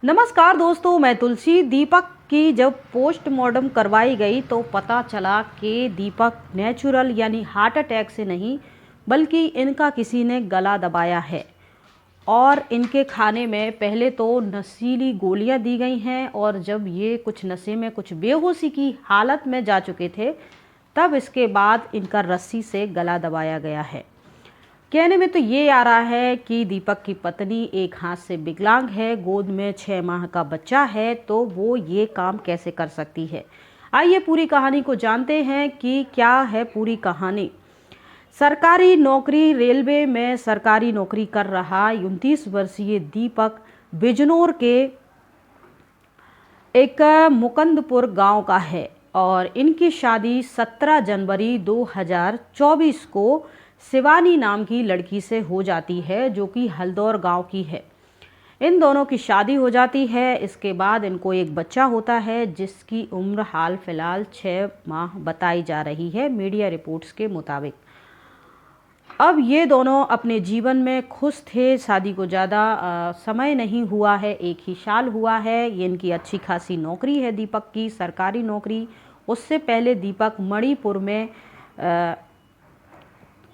नमस्कार दोस्तों, मैं तुलसी। दीपक की जब पोस्टमार्टम करवाई गई तो पता चला कि दीपक नेचुरल यानी हार्ट अटैक से नहीं बल्कि इनका किसी ने गला दबाया है। और इनके खाने में पहले तो नशीली गोलियां दी गई हैं और जब ये कुछ नशे में कुछ बेहोशी की हालत में जा चुके थे तब इसके बाद इनका रस्सी से गला दबाया गया है। कहने में तो ये आ रहा है कि दीपक की पत्नी एक हाथ से विकलांग है, गोद में 6 माह का बच्चा है, तो वो ये काम कैसे कर सकती है। आइए पूरी कहानी को जानते हैं कि क्या है पूरी कहानी। सरकारी नौकरी, रेलवे में सरकारी नौकरी कर रहा 29 वर्षीय दीपक बिजनौर के एक मुकंदपुर गांव का है और इनकी शादी 17 जनवरी 2024 को शिवानी नाम की लड़की से हो जाती है, जो कि हल्दौर गांव की है। इन दोनों की शादी हो जाती है। इसके बाद इनको एक बच्चा होता है जिसकी उम्र हाल फिलहाल 6 माह बताई जा रही है मीडिया रिपोर्ट्स के मुताबिक। अब ये दोनों अपने जीवन में खुश थे। शादी को ज़्यादा समय नहीं हुआ है, 1 ही साल हुआ है। ये इनकी अच्छी खासी नौकरी है दीपक की, सरकारी नौकरी। उससे पहले दीपक मणिपुर में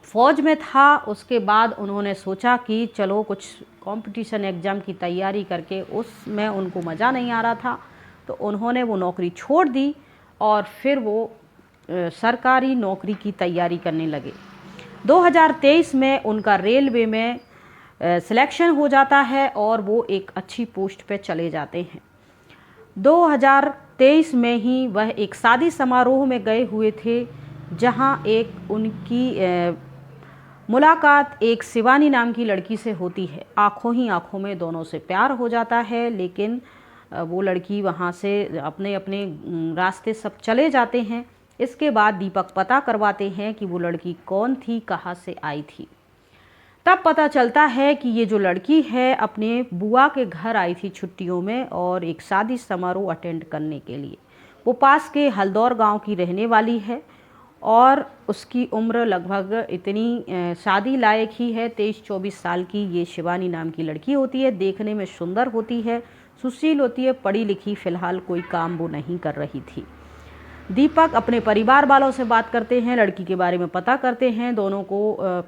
फ़ौज में था। उसके बाद उन्होंने सोचा कि चलो कुछ कंपटीशन एग्ज़ाम की तैयारी करके, उसमें उनको मज़ा नहीं आ रहा था तो उन्होंने वो नौकरी छोड़ दी और फिर वो सरकारी नौकरी की तैयारी करने लगे। 2023 में उनका रेलवे में सिलेक्शन हो जाता है और वो एक अच्छी पोस्ट पे चले जाते हैं। 2023 में ही वह एक शादी समारोह में गए हुए थे जहां एक उनकी मुलाकात एक शिवानी नाम की लड़की से होती है। आंखों ही आंखों में दोनों से प्यार हो जाता है, लेकिन वो लड़की वहाँ से अपने अपने रास्ते सब चले जाते हैं। इसके बाद दीपक पता करवाते हैं कि वो लड़की कौन थी, कहाँ से आई थी। तब पता चलता है कि ये जो लड़की है अपने बुआ के घर आई थी छुट्टियों में और एक शादी समारोह अटेंड करने के लिए। वो पास के हल्दौर गांव की रहने वाली है और उसकी उम्र लगभग इतनी शादी लायक ही है, 23-24 साल की ये शिवानी नाम की लड़की होती है। देखने में सुंदर होती है, सुशील होती है, पढ़ी लिखी। फ़िलहाल कोई काम वो नहीं कर रही थी। दीपक अपने परिवार वालों से बात करते हैं, लड़की के बारे में पता करते हैं दोनों को।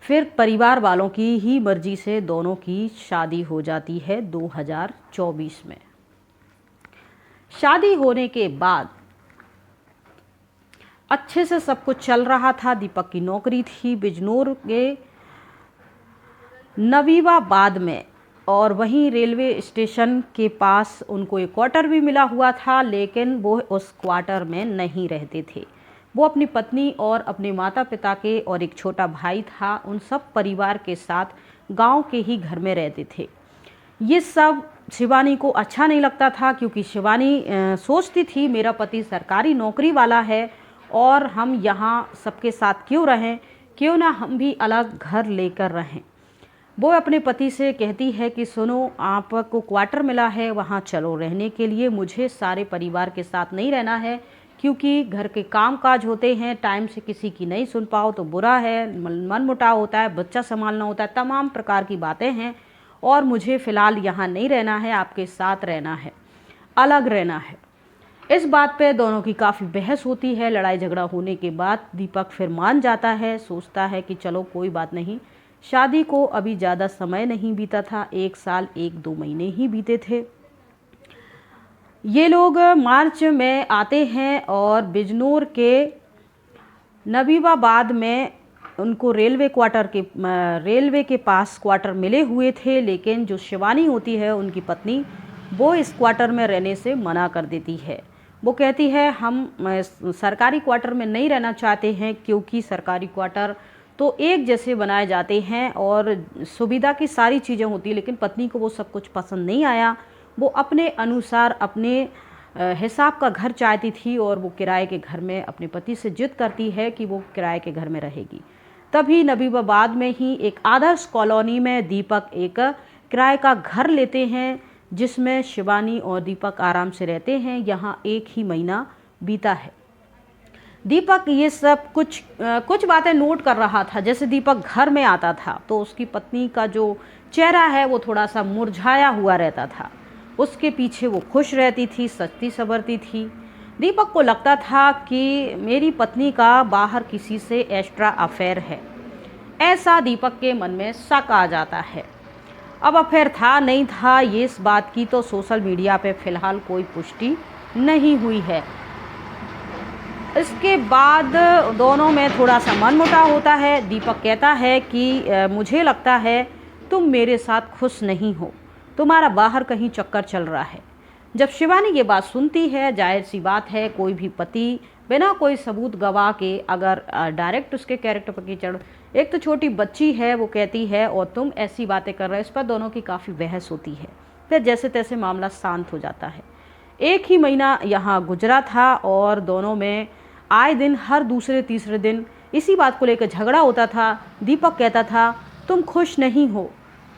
फिर परिवार वालों की ही मर्जी से दोनों की शादी हो जाती है 2024 में। शादी होने के बाद अच्छे से सब कुछ चल रहा था। दीपक की नौकरी थी बिजनौर के नवीबाबाद में और वहीं रेलवे स्टेशन के पास उनको एक क्वार्टर भी मिला हुआ था, लेकिन वो उस क्वार्टर में नहीं रहते थे। वो अपनी पत्नी और अपने माता पिता के और एक छोटा भाई था, उन सब परिवार के साथ गांव के ही घर में रहते थे। ये सब शिवानी को अच्छा नहीं लगता था क्योंकि शिवानी सोचती थी मेरा पति सरकारी नौकरी वाला है और हम यहाँ सबके साथ क्यों रहें, क्यों ना हम भी अलग घर लेकर रहें। वो अपने पति से कहती है कि सुनो, आपको क्वार्टर मिला है, वहाँ चलो रहने के लिए। मुझे सारे परिवार के साथ नहीं रहना है क्योंकि घर के काम काज होते हैं, टाइम से किसी की नहीं सुन पाओ तो बुरा है, मन मुटाव होता है, बच्चा संभालना होता है, तमाम प्रकार की बातें हैं और मुझे फ़िलहाल यहाँ नहीं रहना है, आपके साथ रहना है, अलग रहना है। इस बात पे दोनों की काफ़ी बहस होती है। लड़ाई झगड़ा होने के बाद दीपक फिर मान जाता है, सोचता है कि चलो कोई बात नहीं। शादी को अभी ज़्यादा समय नहीं बीता था, 1 साल 1-2 महीने ही बीते थे। ये लोग मार्च में आते हैं और बिजनौर के नवीबाबाद में उनको रेलवे के पास क्वार्टर मिले हुए थे, लेकिन जो शिवानी होती है उनकी पत्नी, वो इस क्वार्टर में रहने से मना कर देती है। वो कहती है हम सरकारी क्वार्टर में नहीं रहना चाहते हैं क्योंकि सरकारी क्वार्टर तो एक जैसे बनाए जाते हैं और सुविधा की सारी चीज़ें होती हैं, लेकिन पत्नी को वो सब कुछ पसंद नहीं आया। वो अपने अनुसार अपने हिसाब का घर चाहती थी और वो किराए के घर में अपने पति से जिद करती है कि वो किराए के घर में रहेगी। तभी नवीबाबाद में ही एक आदर्श कॉलोनी में दीपक एक किराए का घर लेते हैं जिसमें शिवानी और दीपक आराम से रहते हैं। यहाँ 1 ही महीना बीता है। दीपक ये सब कुछ बातें नोट कर रहा था। जैसे दीपक घर में आता था तो उसकी पत्नी का जो चेहरा है वो थोड़ा सा मुरझाया हुआ रहता था। उसके पीछे वो खुश रहती थी, सजती संवरती थी। दीपक को लगता था कि मेरी पत्नी का बाहर किसी से एक्स्ट्रा अफेयर है। ऐसा दीपक के मन में शक आ जाता है। अब अफेयर था नहीं था, ये इस बात की तो सोशल मीडिया पे फ़िलहाल कोई पुष्टि नहीं हुई है। इसके बाद दोनों में थोड़ा सा मनमुटाव होता है। दीपक कहता है कि मुझे लगता है तुम मेरे साथ खुश नहीं हो, तुम्हारा बाहर कहीं चक्कर चल रहा है। जब शिवानी ये बात सुनती है, जाहिर सी बात है कोई भी पति बिना कोई सबूत गवा के अगर डायरेक्ट उसके कैरेक्टर पर कीचड़, एक तो छोटी बच्ची है वो कहती है और तुम ऐसी बातें कर रहे हो, इस पर दोनों की काफ़ी बहस होती है। फिर जैसे तैसे मामला शांत हो जाता है। एक ही महीना यहाँ गुजरा था और दोनों में आए दिन हर दूसरे तीसरे दिन इसी बात को लेकर झगड़ा होता था। दीपक कहता था तुम खुश नहीं हो,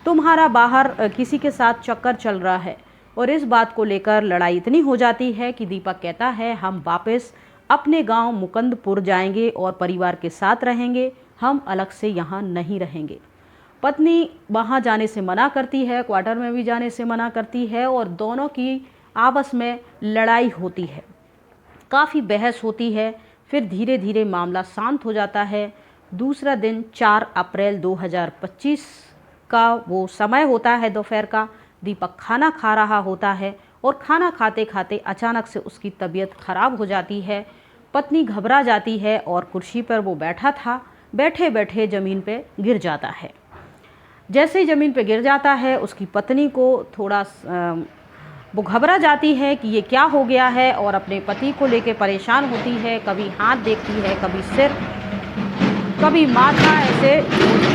तुम्हारा बाहर किसी के साथ चक्कर चल रहा है। और इस बात को लेकर लड़ाई इतनी हो जाती है कि दीपक कहता है हम वापस अपने गांव मुकंदपुर जाएंगे और परिवार के साथ रहेंगे, हम अलग से यहाँ नहीं रहेंगे। पत्नी वहाँ जाने से मना करती है, क्वार्टर में भी जाने से मना करती है और दोनों की आपस में लड़ाई होती है, काफ़ी बहस होती है। फिर धीरे धीरे मामला शांत हो जाता है। दूसरा दिन 4 अप्रैल 2025 का वो समय होता है दोपहर का। दीपक खाना खा रहा होता है और खाना खाते खाते अचानक से उसकी तबीयत खराब हो जाती है। पत्नी घबरा जाती है और कुर्सी पर वो बैठा था, बैठे बैठे ज़मीन पे गिर जाता है। जैसे ही ज़मीन पे गिर जाता है उसकी पत्नी को थोड़ा वो घबरा जाती है कि ये क्या हो गया है और अपने पति को लेके परेशान होती है। कभी हाथ देखती है, कभी सिर, कभी माथा, ऐसे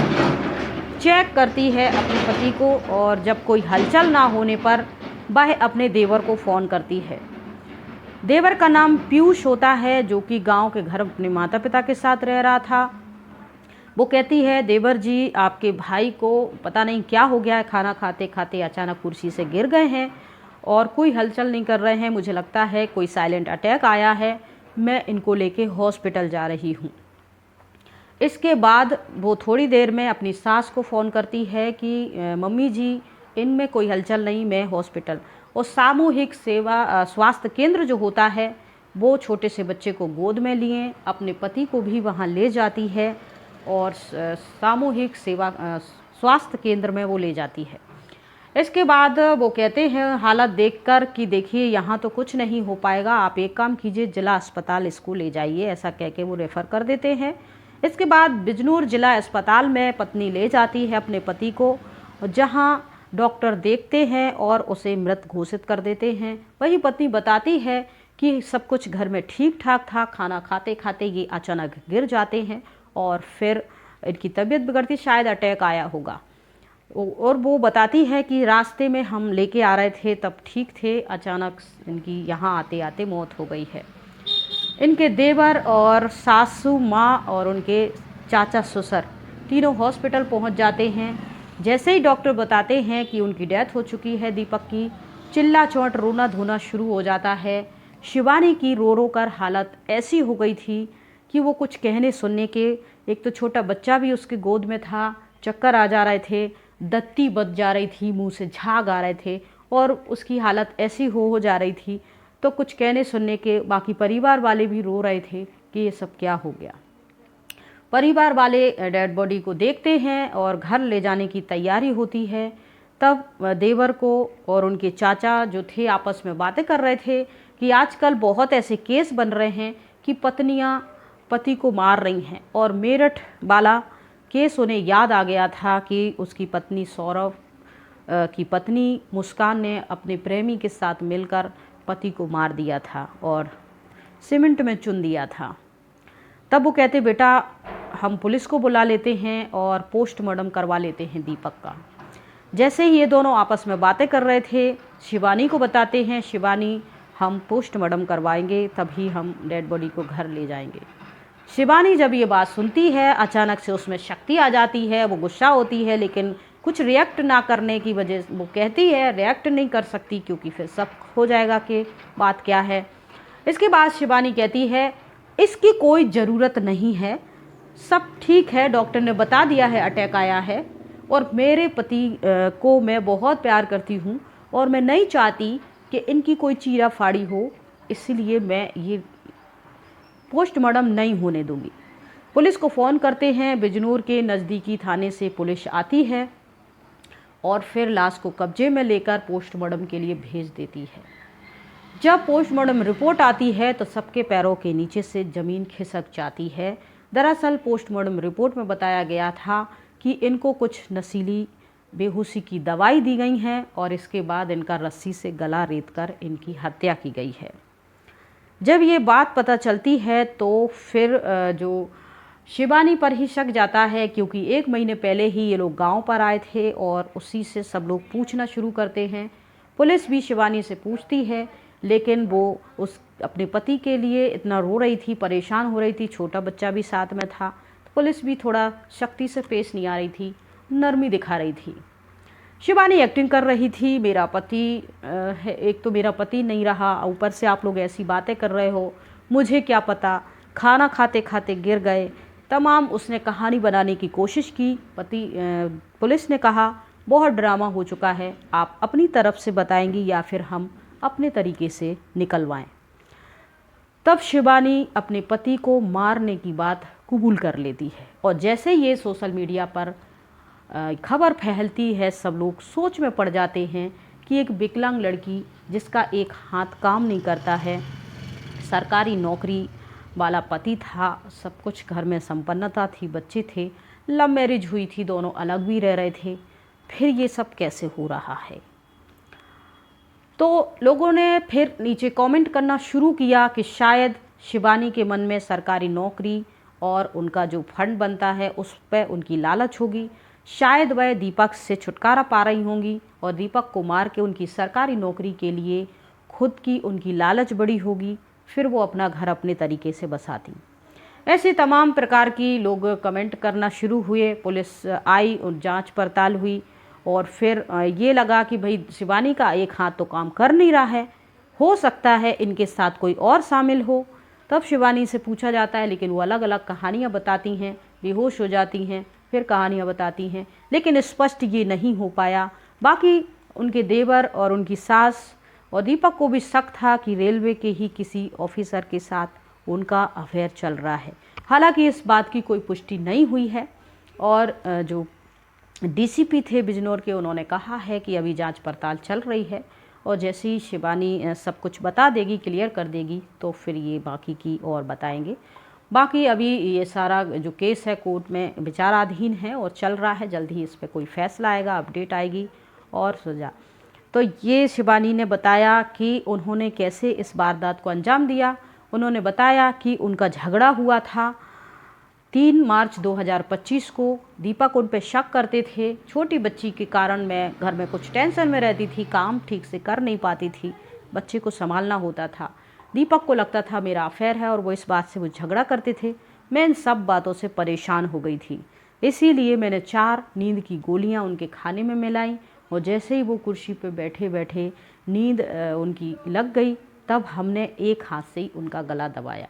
चेक करती है अपने पति को। और जब कोई हलचल ना होने पर वह अपने देवर को फ़ोन करती है। देवर का नाम पीयूष होता है, जो कि गांव के घर अपने माता पिता के साथ रह रहा था। वो कहती है देवर जी आपके भाई को पता नहीं क्या हो गया है, खाना खाते खाते अचानक कुर्सी से गिर गए हैं और कोई हलचल नहीं कर रहे हैं, मुझे लगता है कोई साइलेंट अटैक आया है, मैं इनको लेके हॉस्पिटल जा रही हूँ। इसके बाद वो थोड़ी देर में अपनी सास को फ़ोन करती है कि मम्मी जी इनमें कोई हलचल नहीं, मैं हॉस्पिटल। और सामूहिक सेवा स्वास्थ्य केंद्र जो होता है वो छोटे से बच्चे को गोद में लिए अपने पति को भी वहाँ ले जाती है और सामूहिक सेवा स्वास्थ्य केंद्र में वो ले जाती है। इसके बाद वो कहते हैं हालत देखकर कि देखिए यहाँ तो कुछ नहीं हो पाएगा, आप एक काम कीजिए जिला अस्पताल इसको ले जाइए, ऐसा कह के वो रेफ़र कर देते हैं। इसके बाद बिजनौर जिला अस्पताल में पत्नी ले जाती है अपने पति को, जहाँ डॉक्टर देखते हैं और उसे मृत घोषित कर देते हैं। वही पत्नी बताती है कि सब कुछ घर में ठीक ठाक था, खाना खाते खाते ये अचानक गिर जाते हैं और फिर इनकी तबीयत बिगड़ती, शायद अटैक आया होगा। और वो बताती है कि रास्ते में हम लेके आ रहे थे तब ठीक थे, अचानक इनकी यहाँ आते आते मौत हो गई है। इनके देवर और सासू माँ और उनके चाचा ससुर तीनों हॉस्पिटल पहुँच जाते हैं। जैसे ही डॉक्टर बताते हैं कि उनकी डेथ हो चुकी है दीपक की, चिल्ला चौंट रोना धोना शुरू हो जाता है। शिवानी की रो रो कर हालत ऐसी हो गई थी कि वो कुछ कहने सुनने के, एक तो छोटा बच्चा भी उसके गोद में था, चक्कर आ जा रहे थे, दत्ती बच जा रही थी, मुंह से झाग आ रहे थे और उसकी हालत ऐसी हो जा रही थी तो कुछ कहने सुनने के। बाकी परिवार वाले भी रो रहे थे कि ये सब क्या हो गया। परिवार वाले डेड बॉडी को देखते हैं और घर ले जाने की तैयारी होती है। तब देवर को और उनके चाचा जो थे आपस में बातें कर रहे थे कि आजकल बहुत ऐसे केस बन रहे हैं कि पत्नियां पति को मार रही हैं। और मेरठ वाला केस उन्हें याद आ गया था कि उसकी पत्नी सौरभ की पत्नी मुस्कान ने अपने प्रेमी के साथ मिलकर पति को मार दिया था और सीमेंट में चुन दिया था। तब वो कहते बेटा हम पुलिस को बुला लेते हैं और पोस्टमार्टम करवा लेते हैं दीपक का। जैसे ही ये दोनों आपस में बातें कर रहे थे, शिवानी को बताते हैं शिवानी हम पोस्टमार्टम करवाएंगे तभी हम डेड बॉडी को घर ले जाएंगे। शिवानी जब ये बात सुनती है अचानक से उसमें शक्ति आ जाती है, वो गुस्सा होती है लेकिन कुछ रिएक्ट ना करने की वजह वो कहती है रिएक्ट नहीं कर सकती क्योंकि फिर सब हो जाएगा कि बात क्या है। इसके बाद शिवानी कहती है इसकी कोई ज़रूरत नहीं है, सब ठीक है, डॉक्टर ने बता दिया है अटैक आया है और मेरे पति को मैं बहुत प्यार करती हूँ और मैं नहीं चाहती कि इनकी कोई चीरा फाड़ी हो, इसलिए मैं ये पोस्टमार्टम नहीं होने दूंगी। पुलिस को फ़ोन करते हैं। बिजनौर के नज़दीकी थाने से पुलिस आती है और फिर लाश को कब्जे में लेकर पोस्टमार्टम के लिए भेज देती है। जब पोस्टमार्टम रिपोर्ट आती है तो सबके पैरों के नीचे से ज़मीन खिसक जाती है। दरअसल पोस्टमार्टम रिपोर्ट में बताया गया था कि इनको कुछ नशीली बेहोशी की दवाई दी गई हैं और इसके बाद इनका रस्सी से गला रेतकर इनकी हत्या की गई है। जब ये बात पता चलती है तो फिर जो शिवानी पर ही शक जाता है, क्योंकि 1 महीने पहले ही ये लोग गांव पर आए थे और उसी से सब लोग पूछना शुरू करते हैं। पुलिस भी शिवानी से पूछती है, लेकिन वो उस अपने पति के लिए इतना रो रही थी, परेशान हो रही थी, छोटा बच्चा भी साथ में था, तो पुलिस भी थोड़ा सख्ती से पेश नहीं आ रही थी, नरमी दिखा रही थी। शिवानी एक्टिंग कर रही थी, मेरा पति है, एक तो मेरा पति नहीं रहा, ऊपर से आप लोग ऐसी बातें कर रहे हो, मुझे क्या पता, खाना खाते खाते गिर गए, तमाम उसने कहानी बनाने की कोशिश की। पुलिस ने कहा बहुत ड्रामा हो चुका है, आप अपनी तरफ से बताएंगी या फिर हम अपने तरीके से निकलवाएं। तब शिवानी अपने पति को मारने की बात कबूल कर लेती है और जैसे ये सोशल मीडिया पर खबर फैलती है, सब लोग सोच में पड़ जाते हैं कि एक विकलांग लड़की जिसका एक हाथ काम नहीं करता है, सरकारी नौकरी वाला पति था, सब कुछ घर में संपन्नता थी, बच्चे थे, लव मैरिज हुई थी, दोनों अलग भी रह रहे थे, फिर ये सब कैसे हो रहा है। तो लोगों ने फिर नीचे कमेंट करना शुरू किया कि शायद शिवानी के मन में सरकारी नौकरी और उनका जो फंड बनता है उस पर उनकी लालच होगी, शायद वह दीपक से छुटकारा पा रही होंगी और दीपक को मार के उनकी सरकारी नौकरी के लिए खुद की उनकी लालच बड़ी होगी, फिर वो अपना घर अपने तरीके से बसाती। ऐसे तमाम प्रकार की लोग कमेंट करना शुरू हुए। पुलिस आई और जांच पड़ताल हुई और फिर ये लगा कि भाई शिवानी का एक हाथ तो काम कर नहीं रहा है, हो सकता है इनके साथ कोई और शामिल हो। तब शिवानी से पूछा जाता है, लेकिन वो अलग अलग कहानियाँ बताती हैं, बेहोश हो जाती हैं, फिर कहानियाँ बताती हैं, लेकिन स्पष्ट ये नहीं हो पाया। बाकी उनके देवर और उनकी सास और दीपक को भी शक था कि रेलवे के ही किसी ऑफिसर के साथ उनका अफेयर चल रहा है। हालांकि इस बात की कोई पुष्टि नहीं हुई है और जो डीसीपी थे बिजनौर के, उन्होंने कहा है कि अभी जांच पड़ताल चल रही है और जैसे ही शिवानी सब कुछ बता देगी, क्लियर कर देगी, तो फिर ये बाकी की और बताएंगे। बाकी अभी ये सारा जो केस है कोर्ट में विचाराधीन है और चल रहा है, जल्द ही इस पर कोई फैसला आएगा, अपडेट आएगी और सजा। तो ये शिवानी ने बताया कि उन्होंने कैसे इस वारदात को अंजाम दिया। उन्होंने बताया कि उनका झगड़ा हुआ था 3 मार्च 2025 को। दीपक उन पर शक करते थे, छोटी बच्ची के कारण मैं घर में कुछ टेंशन में रहती थी, काम ठीक से कर नहीं पाती थी, बच्चे को संभालना होता था। दीपक को लगता था मेरा अफेयर है और वो इस बात से वो झगड़ा करते थे। मैं इन सब बातों से परेशान हो गई थी, इसीलिए मैंने 4 नींद की गोलियां उनके खाने में मिलाई और जैसे ही वो कुर्सी पे बैठे बैठे नींद उनकी लग गई, तब हमने एक हाथ से ही उनका गला दबाया।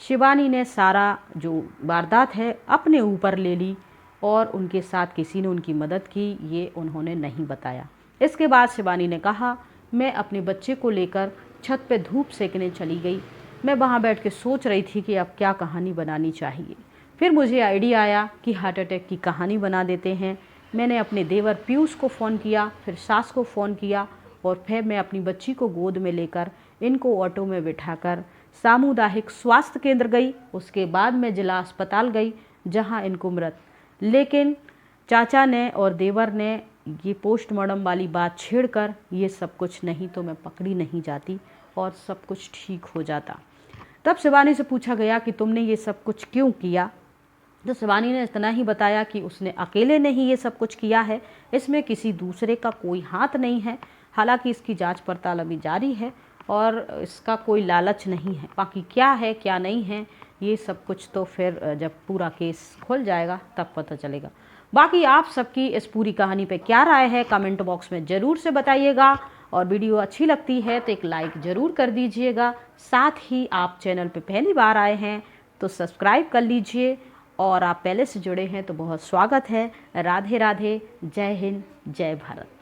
शिवानी ने सारा जो वारदात है अपने ऊपर ले ली और उनके साथ किसी ने उनकी मदद की, ये उन्होंने नहीं बताया। इसके बाद शिवानी ने कहा, मैं अपने बच्चे को लेकर छत पे धूप सेकने चली गई। मैं वहाँ बैठ के सोच रही थी कि अब क्या कहानी बनानी चाहिए। फिर मुझे आइडिया आया कि हार्ट अटैक की कहानी बना देते हैं। मैंने अपने देवर पीयूष को फ़ोन किया, फिर सास को फ़ोन किया और फिर मैं अपनी बच्ची को गोद में लेकर इनको ऑटो में बिठाकर सामुदायिक स्वास्थ्य केंद्र गई। उसके बाद मैं जिला अस्पताल गई जहां इनको मृत, लेकिन चाचा ने और देवर ने ये पोस्टमार्टम वाली बात छेड़कर ये सब कुछ नहीं तो मैं पकड़ी नहीं जाती और सब कुछ ठीक हो जाता। तब शिवानी से पूछा गया कि तुमने ये सब कुछ क्यों किया, तो शिवानी ने इतना ही बताया कि उसने अकेले ने ही ये सब कुछ किया है, इसमें किसी दूसरे का कोई हाथ नहीं है। हालांकि इसकी जांच पड़ताल अभी जारी है और इसका कोई लालच नहीं है। बाकी क्या है क्या नहीं है ये सब कुछ तो फिर जब पूरा केस खुल जाएगा तब पता चलेगा। बाकी आप सबकी इस पूरी कहानी पे क्या राय है कमेंट बॉक्स में ज़रूर से बताइएगा और वीडियो अच्छी लगती है तो एक लाइक ज़रूर कर दीजिएगा। साथ ही आप चैनल पे पहली बार आए हैं तो सब्सक्राइब कर लीजिए और आप पहले से जुड़े हैं तो बहुत स्वागत है। राधे राधे। जय हिंद, जय भारत।